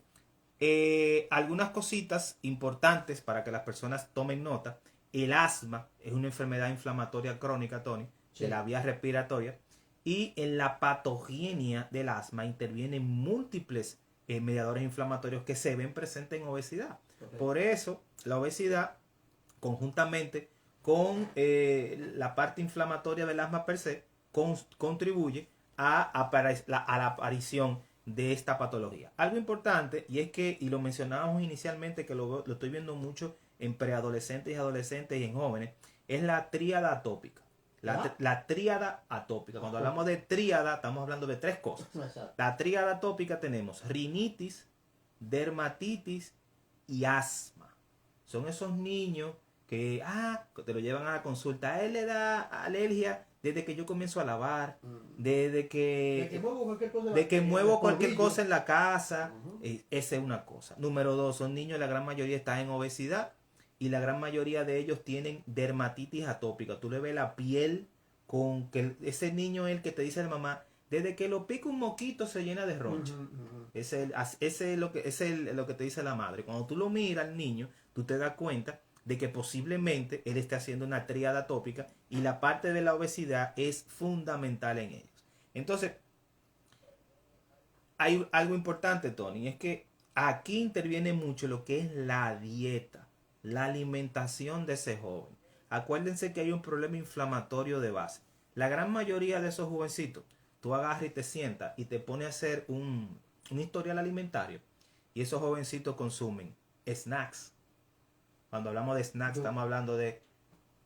algunas cositas importantes para que las personas tomen nota. El asma es una enfermedad inflamatoria crónica, Tony, Sí. de la vía respiratoria, y en la patogenia del asma intervienen múltiples mediadores inflamatorios que se ven presentes en obesidad. Correcto. Por eso, la obesidad, conjuntamente con la parte inflamatoria del asma per se, contribuye a la aparición de esta patología. Algo importante, y es que, y lo mencionábamos inicialmente, que lo estoy viendo mucho en preadolescentes y adolescentes y en jóvenes, es la tríada atópica. La tríada atópica. Cuando hablamos de tríada, estamos hablando de tres cosas. Exacto. La tríada atópica tenemos rinitis, dermatitis y asma. Son esos niños que te lo llevan a la consulta. A él le da alergia desde que yo comienzo a lavar, desde que muevo cualquier cosa en la casa. Esa es una cosa. Número dos, son niños, la gran mayoría están en obesidad, y la gran mayoría de ellos tienen dermatitis atópica. Tú le ves la piel con que ese niño es el que te dice la mamá, desde que lo pica un moquito se llena de roncha. Ese es lo que te dice la madre. Cuando tú lo miras al niño, tú te das cuenta de que posiblemente él esté haciendo una tríada atópica, y la parte de la obesidad es fundamental en ellos. Entonces, hay algo importante, Tony, es que aquí interviene mucho lo que es la dieta, la alimentación de ese joven. Acuérdense que hay un problema inflamatorio de base. La gran mayoría de esos jovencitos, tú agarras y te sientas y te pones a hacer un historial alimentario, y esos jovencitos consumen snacks. Cuando hablamos de snacks, estamos hablando de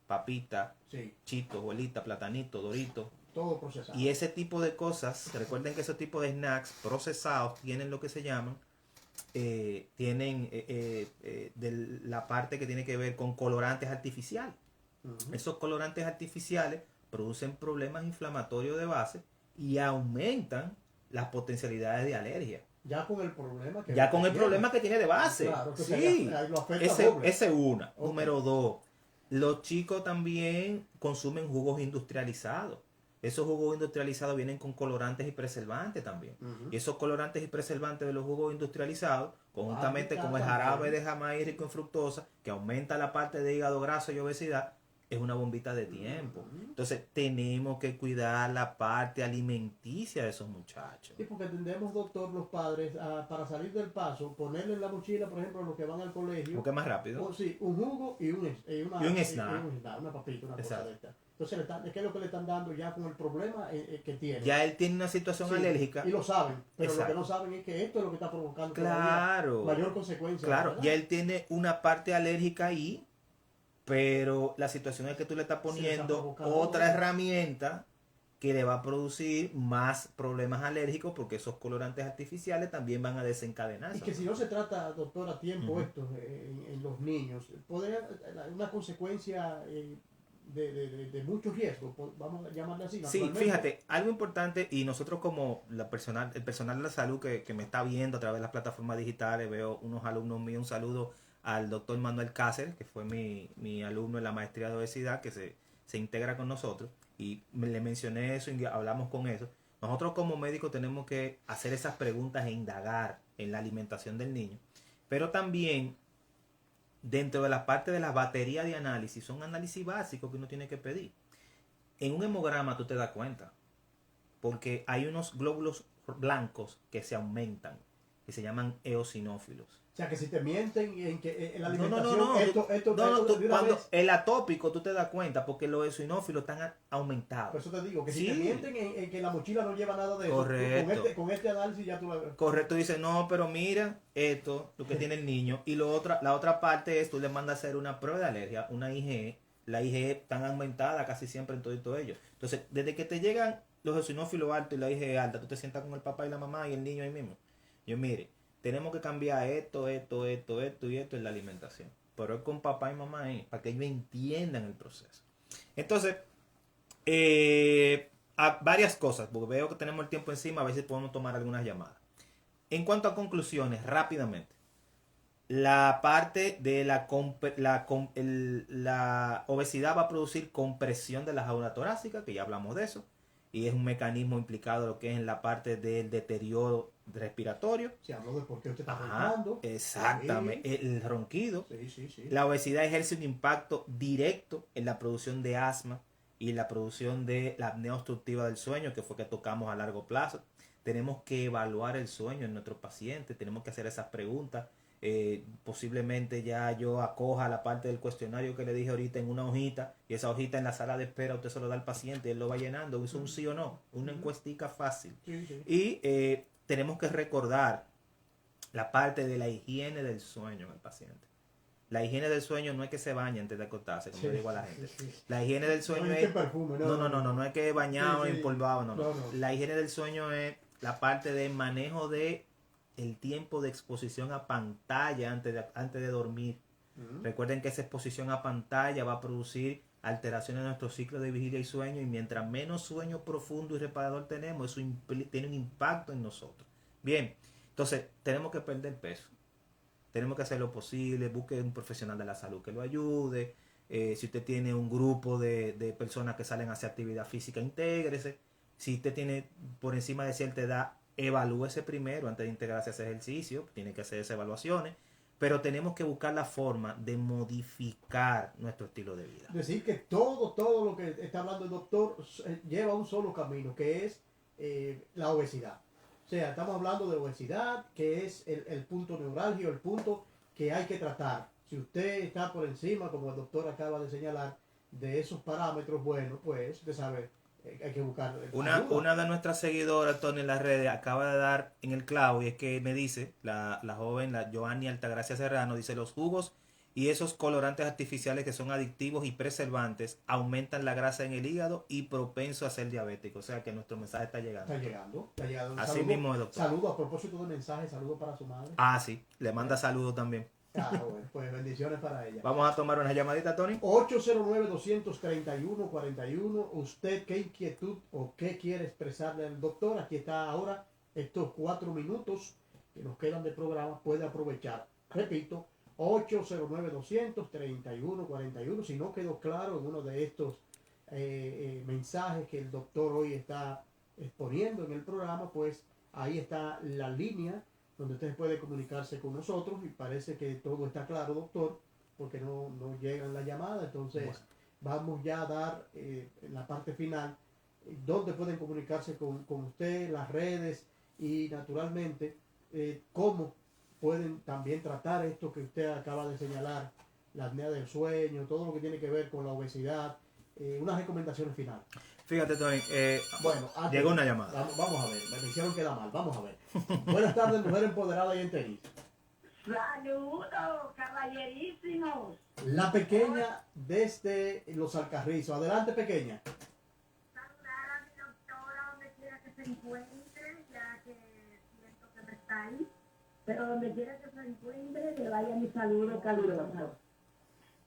papita, Sí. chito, bolita, platanito, dorito. Todo procesado. Y ese tipo de cosas, recuerden que ese tipo de snacks procesados tienen lo que se llaman, de la parte que tiene que ver con colorantes artificiales. Esos colorantes artificiales producen problemas inflamatorios de base y aumentan las potencialidades de alergia. Ya con el problema que problema que tiene de base. Claro, que Sí, lo afecta ese doble. es una. Okay. Número dos, los chicos también consumen jugos industrializados. Esos jugos industrializados vienen con colorantes y preservantes también. Y esos colorantes y preservantes de los jugos industrializados, conjuntamente con el jarabe de Jamaica rico en fructosa, que aumenta la parte de hígado graso y obesidad, es una bombita de tiempo. Entonces tenemos que cuidar la parte alimenticia de esos muchachos. Sí, porque tendemos, doctor, los padres, para salir del paso, ponerle en la mochila, por ejemplo, los que van al colegio. Porque es más rápido. Sí, un jugo y un snack. Una papita, una cosa de esta. Entonces, ¿qué es lo que le están dando ya con el problema que tiene? Ya él tiene una situación alérgica. Y lo saben, pero Exacto. lo que no saben es que esto es lo que está provocando claro, mayor consecuencia. Claro, ya él tiene una parte alérgica ahí, pero la situación es que tú le estás poniendo otra herramienta que le va a producir más problemas alérgicos porque esos colorantes artificiales también van a desencadenar. Y que si no se trata, doctor, a tiempo esto en los niños, puede una consecuencia de mucho riesgo, vamos a llamarle así. Sí, fíjate, algo importante, y nosotros como el personal de la salud que me está viendo a través de las plataformas digitales, veo unos alumnos míos, un saludo al doctor Manuel Cáceres, que fue mi alumno en la maestría de obesidad, que se integra con nosotros, y le mencioné eso y hablamos con eso. Nosotros como médicos tenemos que hacer esas preguntas e indagar en la alimentación del niño, pero también dentro de la parte de la batería de análisis, son análisis básicos que uno tiene que pedir. En un hemograma tú te das cuenta, porque hay unos glóbulos blancos que se aumentan, que se llaman eosinófilos. O sea, que si te mienten en que en la alimentación, cuando el atópico tú te das cuenta, porque los eosinófilos están aumentados. Por eso te digo, que si te mienten en que la mochila no lleva nada de correcto. eso, con este análisis ya tú la ves. Correcto, dice, no, pero mira esto, lo que tiene el niño, y la otra parte es, tú le mandas a hacer una prueba de alergia, una IgE, la IgE tan aumentada casi siempre en todo ello. Entonces, desde que te llegan los eosinófilos altos y la IgE alta, tú te sientas con el papá y la mamá y el niño ahí mismo. Yo, mire, tenemos que cambiar esto y esto en la alimentación. Pero es con papá y mamá ahí, para que ellos entiendan el proceso. Entonces, varias cosas, porque veo que tenemos el tiempo encima, a ver si podemos tomar algunas llamadas. En cuanto a conclusiones, rápidamente. La parte de la obesidad va a producir compresión de la jaula torácica, que ya hablamos de eso, y es un mecanismo implicado en lo que es en la parte del deterioro respiratorio. Se habló de por qué usted está roncando. Exactamente, sí. El ronquido. Sí. La obesidad ejerce un impacto directo en la producción de asma y la producción de la apnea obstructiva del sueño, que fue que tocamos a largo plazo. Tenemos que evaluar el sueño en nuestros pacientes, tenemos que hacer esas preguntas. Posiblemente ya yo acoja la parte del cuestionario que le dije ahorita en una hojita, y esa hojita en la sala de espera usted se lo da al paciente, él lo va llenando, es un sí o no, una encuestica fácil. Sí. Y tenemos que recordar la parte de la higiene del sueño en el paciente. La higiene del sueño no es que se bañe antes de acostarse, como le digo a la gente. La higiene del sueño no es perfume, no es que bañado, empolvado, no. No. La higiene del sueño es la parte de manejo de el tiempo de exposición a pantalla antes de dormir. Recuerden que esa exposición a pantalla va a producir alteraciones en nuestro ciclo de vigilia y sueño, y mientras menos sueño profundo y reparador tenemos, eso tiene un impacto en nosotros. Bien, entonces tenemos que perder peso. Tenemos que hacer lo posible, busque un profesional de la salud que lo ayude. Si usted tiene un grupo de personas que salen a hacer actividad física, intégrese. Si usted tiene por encima de cierta edad, evalúese primero antes de integrarse a ese ejercicio, tiene que hacer esas evaluaciones, pero tenemos que buscar la forma de modificar nuestro estilo de vida. Decir que todo lo que está hablando el doctor lleva un solo camino, que es la obesidad. O sea, estamos hablando de obesidad, que es el punto neurálgico, el punto que hay que tratar. Si usted está por encima, como el doctor acaba de señalar, de esos parámetros, bueno, pues usted sabe, hay que buscar una de nuestras seguidoras, Tony, en las redes acaba de dar en el clavo, y es que me dice la joven, la Joanny Altagracia Serrano, dice: los jugos y esos colorantes artificiales que son adictivos y preservantes aumentan la grasa en el hígado y propenso a ser diabético. O sea que nuestro mensaje está llegando. Está llegando. Así saludo, mismo, doctor. Saludo a propósito de mensaje, saludo para su madre. Sí, le manda saludos también. Bueno, pues bendiciones para ella. Vamos a tomar una llamadita, Tony. 809-231-41. ¿Usted qué inquietud o qué quiere expresarle al doctor? Aquí está ahora estos 4 minutos que nos quedan de programa. Puede aprovechar. Repito, 809-231-41. Si no quedó claro en uno de estos mensajes que el doctor hoy está exponiendo en el programa, pues ahí está la línea donde usted puede comunicarse con nosotros, y parece que todo está claro, doctor, porque no llegan la llamada. Entonces vamos ya a dar en la parte final donde pueden comunicarse con usted, las redes, y naturalmente cómo pueden también tratar esto que usted acaba de señalar, la apnea del sueño, todo lo que tiene que ver con la obesidad. Unas recomendaciones finales. Fíjate, Tony, bueno, llegó una llamada. Vamos a ver, me hicieron quedar mal, vamos a ver. Buenas tardes, mujer empoderada y en tenis. Saludos, caballerísimos. La pequeña desde Los Alcarrizos. Adelante, pequeña. Saludar a mi se encuentre, ya que siento que no está ahí. Pero donde quiera que se encuentre, le vaya mi saludo caluroso.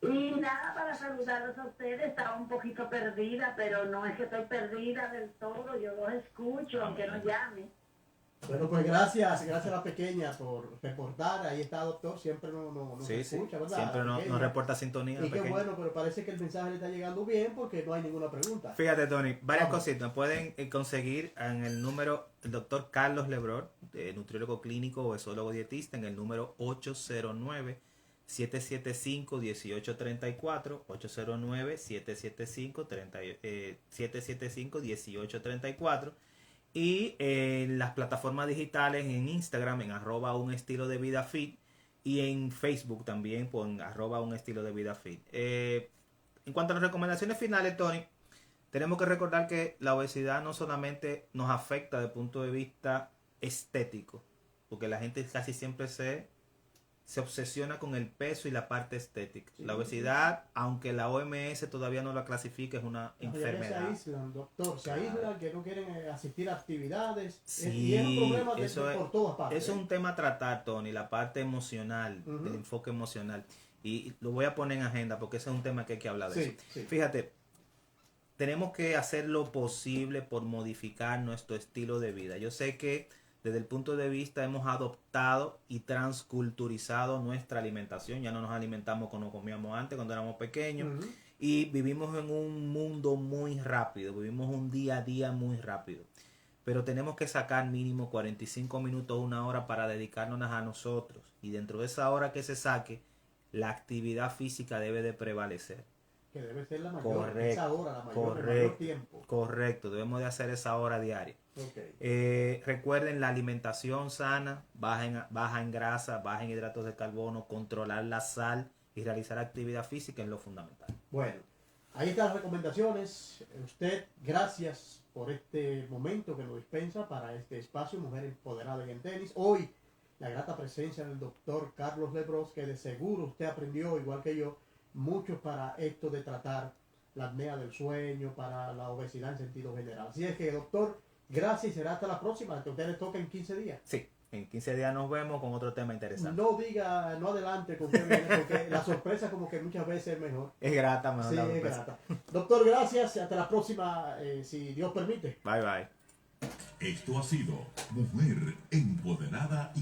Y nada, para saludarlos a ustedes, estaba un poquito perdida, pero no es que estoy perdida del todo, yo los escucho, aunque no llame. Bueno, pues gracias a la pequeña por reportar. Ahí está, doctor, siempre nos Sí, escucha, ¿verdad? siempre nos reporta sintonía. Y qué pequeño. bueno, pero parece que el mensaje le está llegando bien porque no hay ninguna pregunta. Fíjate, Tony, varias cositas. Pueden conseguir en el número el doctor Carlos Lebror, nutriólogo clínico, obesólogo dietista, en el número 809-775-1834, 809-775-1834. Y en las plataformas digitales, en Instagram, en @unestilodevidafit, y en Facebook también, por @unestilodevidafit. En cuanto a las recomendaciones finales, Tony, tenemos que recordar que la obesidad no solamente nos afecta desde el punto de vista estético, porque la gente casi siempre se obsesiona con el peso y la parte estética. Sí. La obesidad, aunque la OMS todavía no la clasifica, es una enfermedad. Se aíslan, doctor, se aíslan, que no quieren asistir a actividades. Sí, y es un problema por todas partes. Eso es un tema a tratar, Tony, la parte emocional, el enfoque emocional. Y lo voy a poner en agenda porque ese es un tema que hay que hablar de eso. Sí. Fíjate, tenemos que hacer lo posible por modificar nuestro estilo de vida. Yo sé que desde el punto de vista hemos adoptado y transculturizado nuestra alimentación. Ya no nos alimentamos como comíamos antes cuando éramos pequeños. Y vivimos en un mundo muy rápido. Vivimos un día a día muy rápido. Pero tenemos que sacar mínimo 45 minutos, una hora para dedicarnos a nosotros. Y dentro de esa hora que se saque, la actividad física debe de prevalecer. Que debe ser la mayor, esa hora, el mayor tiempo. Correcto, debemos de hacer esa hora diaria. Okay. Recuerden la alimentación sana, baja en grasa, baja en hidratos de carbono, controlar la sal y realizar actividad física es lo fundamental. Bueno, ahí están las recomendaciones. Usted, gracias por este momento que nos dispensa para este espacio Mujer Empoderada y en Tenis. Hoy, la grata presencia del doctor Carlos Lebror, que de seguro usted aprendió, igual que yo, mucho para esto de tratar la apnea del sueño, para la obesidad en sentido general. Así es que, doctor, gracias y será hasta la próxima, que a ustedes toca en 15 días. Sí, en 15 días nos vemos con otro tema interesante. No adelante con qué viene, porque la sorpresa como que muchas veces es mejor. Es grata, mejor. Sí, es grata. Doctor, gracias, hasta la próxima, si Dios permite. Bye, bye. Esto ha sido Mujer Empoderada y